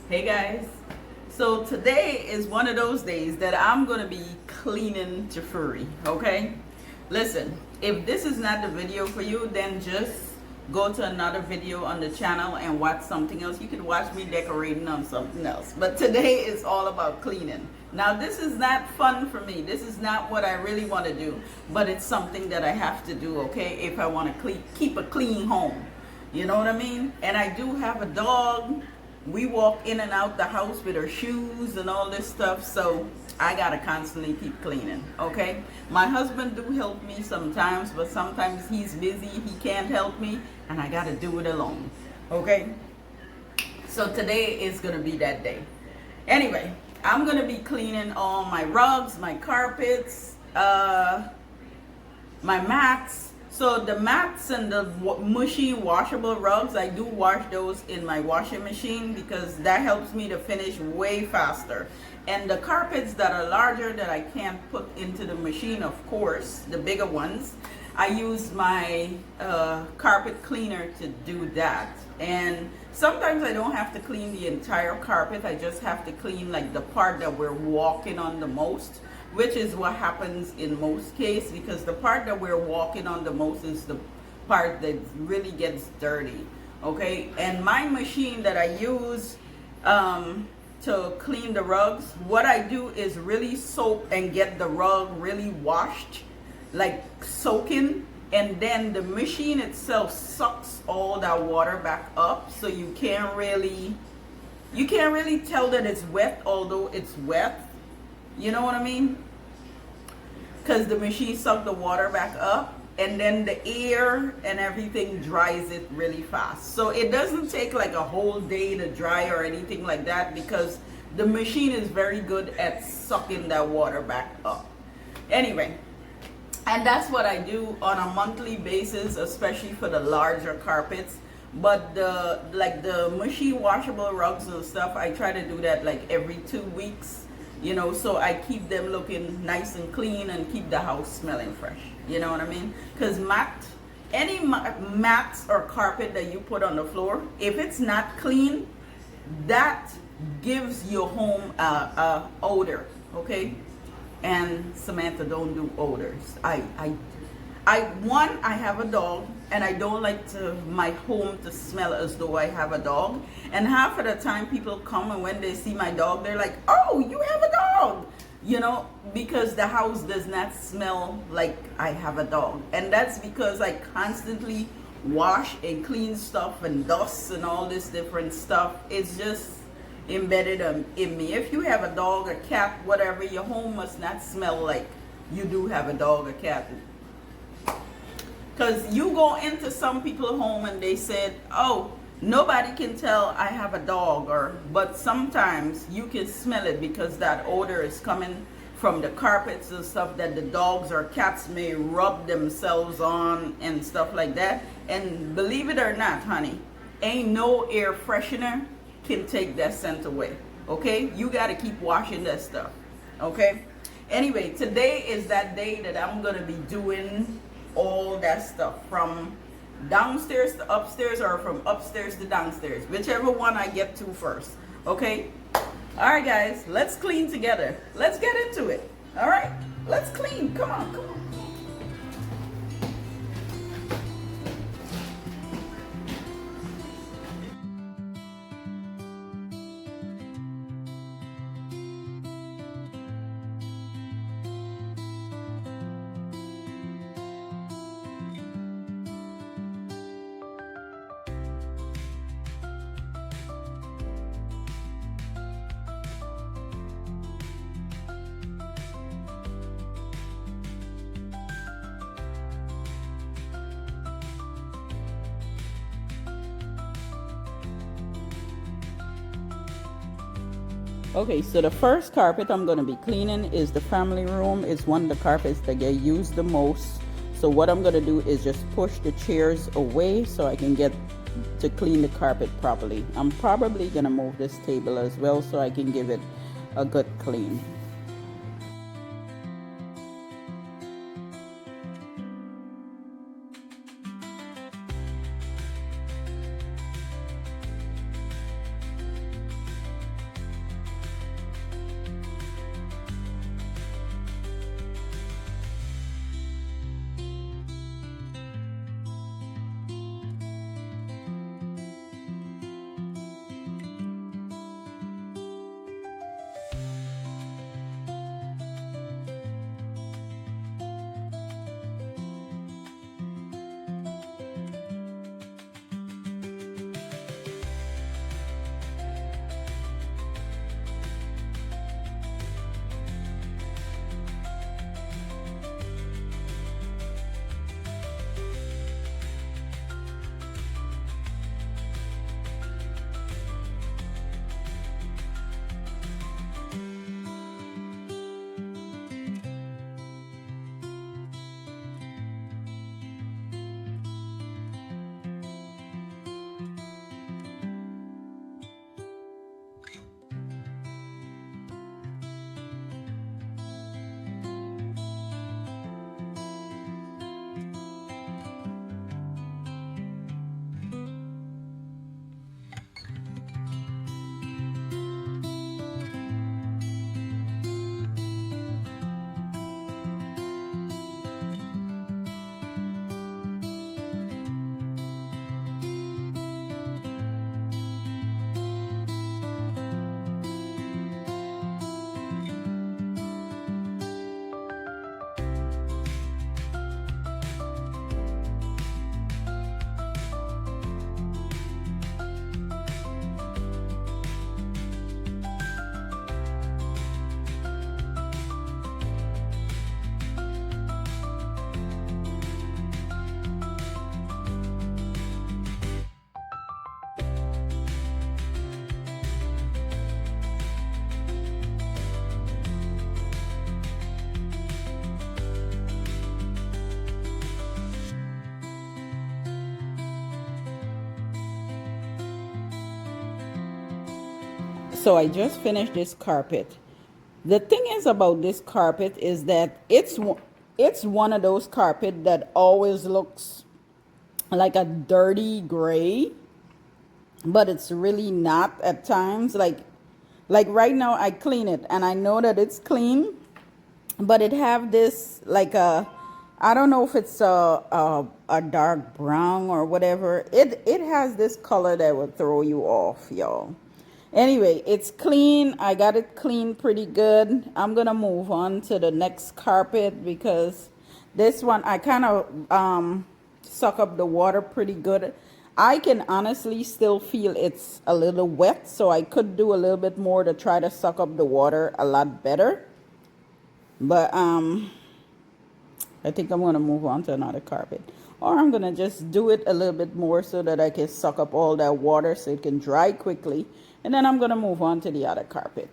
Hey guys. So today is one of those days that I'm going to be cleaning to furry, okay? Listen, if this is not the video for you, then just go to another video on the channel and watch something else. You can watch me decorating on something else. But today is all about cleaning. Now this is not fun for me. This is not what I really want to do. But it's something that I have to do, okay? If I want to keep a clean home. You know what I mean? And I do have a dog. We walk in and out the house with her shoes and all this stuff, so I gotta constantly keep cleaning, okay? My husband do help me sometimes, but sometimes he's busy, he can't help me, and I gotta do it alone, okay? So today is gonna be that day. Anyway, I'm gonna be cleaning all my rugs, my carpets, my mats. So the mats and the mushy washable rugs, I do wash those in my washing machine because that helps me to finish way faster. And the carpets that are larger that I can't put into the machine, of course, the bigger ones, I use my carpet cleaner to do that. And sometimes I don't have to clean the entire carpet, I just have to clean like the part that we're walking on the most, which is what happens in most cases, because the part that we're walking on the most is the part that really gets dirty, okay? And my machine that I use to clean the rugs, what I do is really soak and get the rug really washed, like soaking, and then the machine itself sucks all that water back up, so you can't really tell that it's wet, although it's wet. You know what I mean? Because the machine sucks the water back up, and then the air and everything dries it really fast. So it doesn't take like a whole day to dry or anything like that, because the machine is very good at sucking that water back up. Anyway, and that's what I do on a monthly basis, especially for the larger carpets. But the mushy washable rugs and stuff, I try to do that like every 2 weeks. You know, so I keep them looking nice and clean and keep the house smelling fresh. You know what I mean? Because any mats or carpet that you put on the floor, if it's not clean, that gives your home a odor, okay? And Samantha don't do odors. I have a dog, and I don't like my home to smell as though I have a dog. And half of the time people come, and when they see my dog, they're like, oh, you have a dog, you know, because the house does not smell like I have a dog. And that's because I constantly wash and clean stuff and dust and all this different stuff. It's just embedded in me. If you have a dog, a cat, whatever, your home must not smell like you do have a dog or cat. Because you go into some people's home and they said, oh, nobody can tell I have a dog, but sometimes you can smell it because that odor is coming from the carpets and stuff that the dogs or cats may rub themselves on and stuff like that. And believe it or not, honey, ain't no air freshener can take that scent away, okay? You got to keep washing that stuff, okay? Anyway, today is that day that I'm going to be doing all that stuff, from downstairs to upstairs or from upstairs to downstairs, whichever one I get to first, okay? All right, guys, let's clean together. Let's get into it. All right, let's clean. Come on, come on. Okay, so the first carpet I'm going to be cleaning is the family room. It's one of the carpets that get used the most. So what I'm going to do is just push the chairs away so I can get to clean the carpet properly. I'm probably going to move this table as well so I can give it a good clean. So I just finished this carpet. The thing is about this carpet is that it's one of those carpet that always looks like a dirty gray, but it's really not at times. Like right now I clean it and I know that it's clean, but it have this like a, I don't know if it's a dark brown or whatever. It has this color that will throw you off, y'all. Anyway, it's clean. I got it clean pretty good. I'm gonna move on to the next carpet because this one I kind of suck up the water pretty good. I can honestly still feel it's a little wet, so I could do a little bit more to try to suck up the water a lot better. But I think I'm gonna move on to another carpet, or I'm gonna just do it a little bit more so that I can suck up all that water so it can dry quickly, and then I'm gonna move on to the other carpet.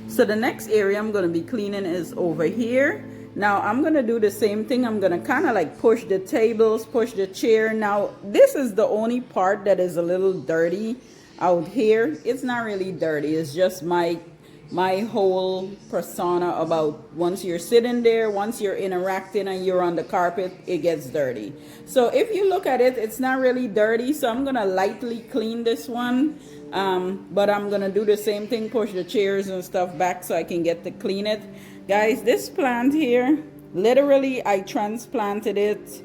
So the next area I'm gonna be cleaning is over here. Now I'm gonna do the same thing. I'm gonna kind of like push the tables, push the chair. Now this is the only part that is a little dirty out here. It's not really dirty. It's just my whole persona about once you're sitting there, once you're interacting and you're on the carpet, it gets dirty. So if you look at it, it's not really dirty. So I'm gonna lightly clean this one. But I'm gonna do the same thing, push the chairs and stuff back so I can get to clean it. Guys, this plant here, literally I transplanted it.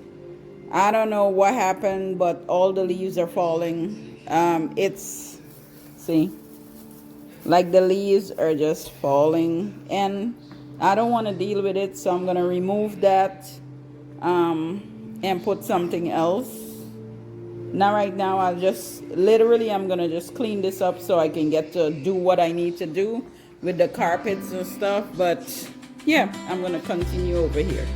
I don't know what happened, but all the leaves are falling. See, like the leaves are just falling and I don't want to deal with it, so I'm gonna remove that and put something else. Now right now I'm gonna just clean this up so I can get to do what I need to do with the carpets and stuff. But yeah, I'm gonna continue over here.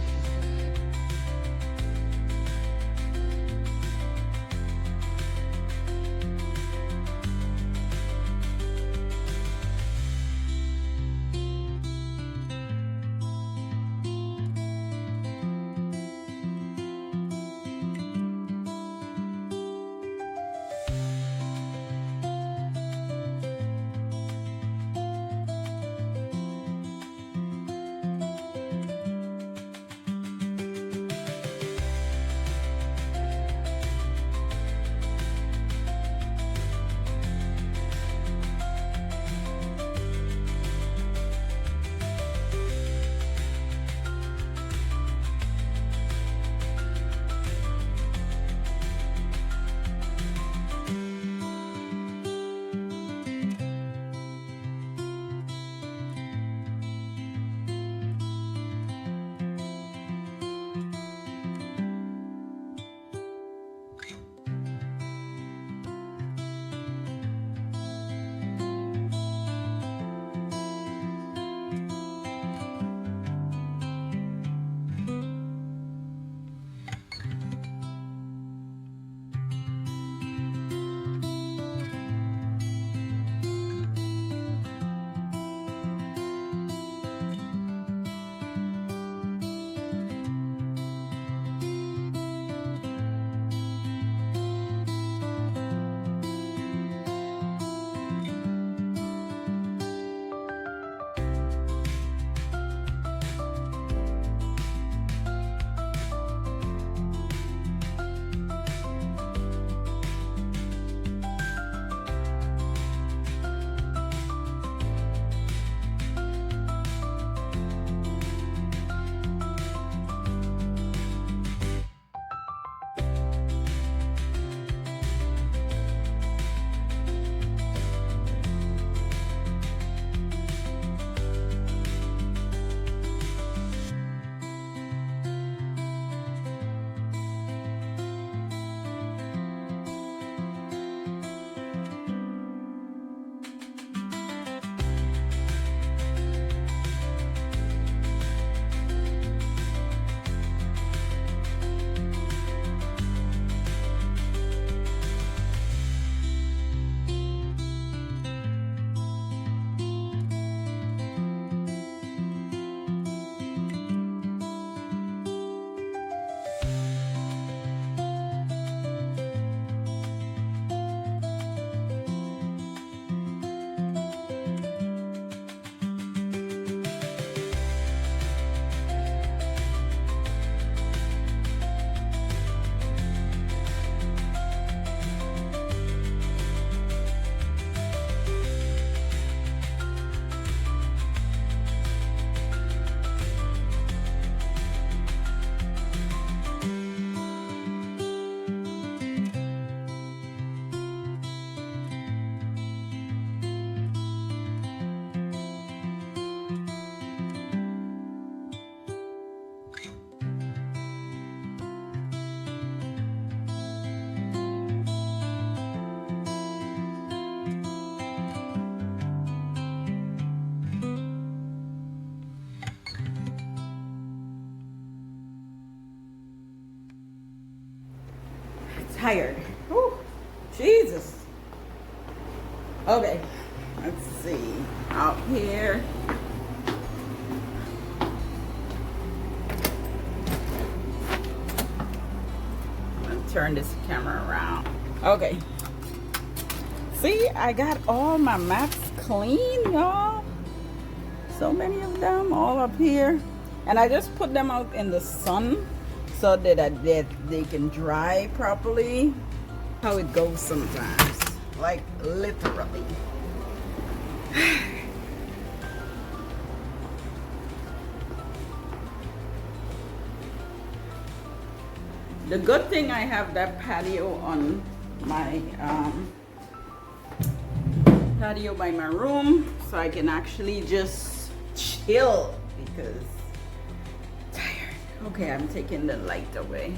tired. Whew. Jesus. Okay, let's see. Out here. Turn this camera around. Okay. See, I got all my mats clean, y'all. So many of them all up here. And I just put them out in the sun so that they can dry properly. How it goes sometimes. Like literally. The good thing I have that patio on my patio by my room, so I can actually just chill because I'm tired. Okay, I'm taking the light away.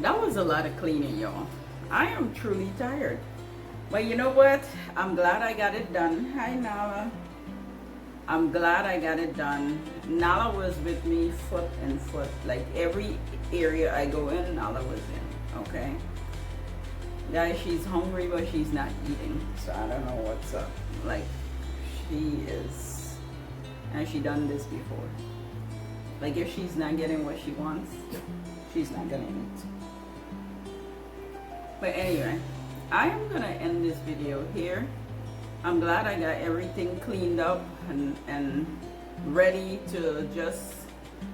That was a lot of cleaning, y'all. I am truly tired. But you know what? I'm glad I got it done. Hi, Nala. I'm glad I got it done. Nala was with me foot and foot. Like every area I go in, Nala was in. Okay? Guys, she's hungry, but she's not eating. So I don't know what's up. Like, she is. And she done this before. Like, if she's not getting what she wants, she's not gonna eat. But anyway, I am gonna end this video here. I'm glad I got everything cleaned up and ready to just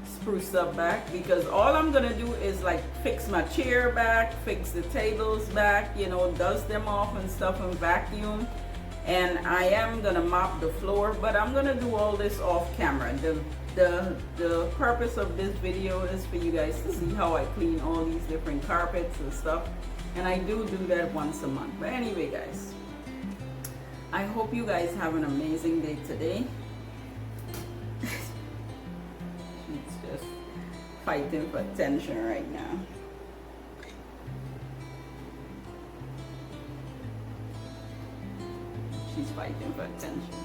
spruce up back, because all I'm gonna do is like fix my chair back, fix the tables back, you know, dust them off and stuff and vacuum. And I am gonna mop the floor, but I'm gonna do all this off camera. The purpose of this video is for you guys to see how I clean all these different carpets and stuff. And I do that once a month. But anyway, guys, I hope you guys have an amazing day today. She's just fighting for attention right now. She's fighting for attention.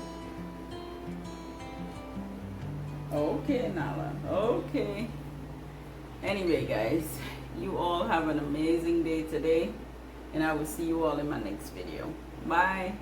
Okay, Nala. Okay. Anyway, guys, you all have an amazing day today, and I will see you all in my next video. Bye.